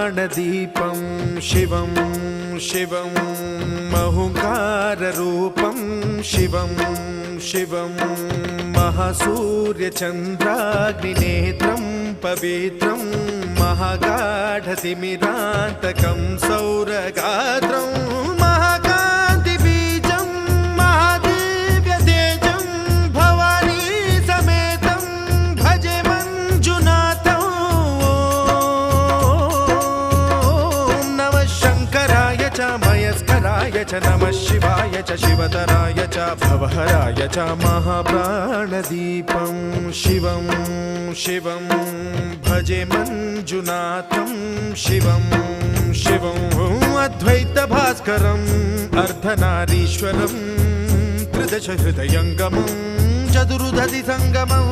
महाप्राणदीपं शिवं शिवं महुकाररूपं शिवं शिवं महासूर्यचन्द्राग्निनेत्रं पवित्रं महागाढतिमिरान्तकं सौरगात्रं महाकान्तिबीजं महादिव्यतेजं भवानी समेतं भजे मञ्जुनाथं। ॐ नमः शङ्कराय च मयस्कराय च नमः शिवाय च शिवतराय च भवहराय च महाप्राणदीपं शिवं शिवं भजे मञ्जुनाथं शिवं शिवं अद्वैतभास्करम् अर्धनारीश्वरं त्रिदश हृदयङ्गमं चतुर्दधि सङ्गमम्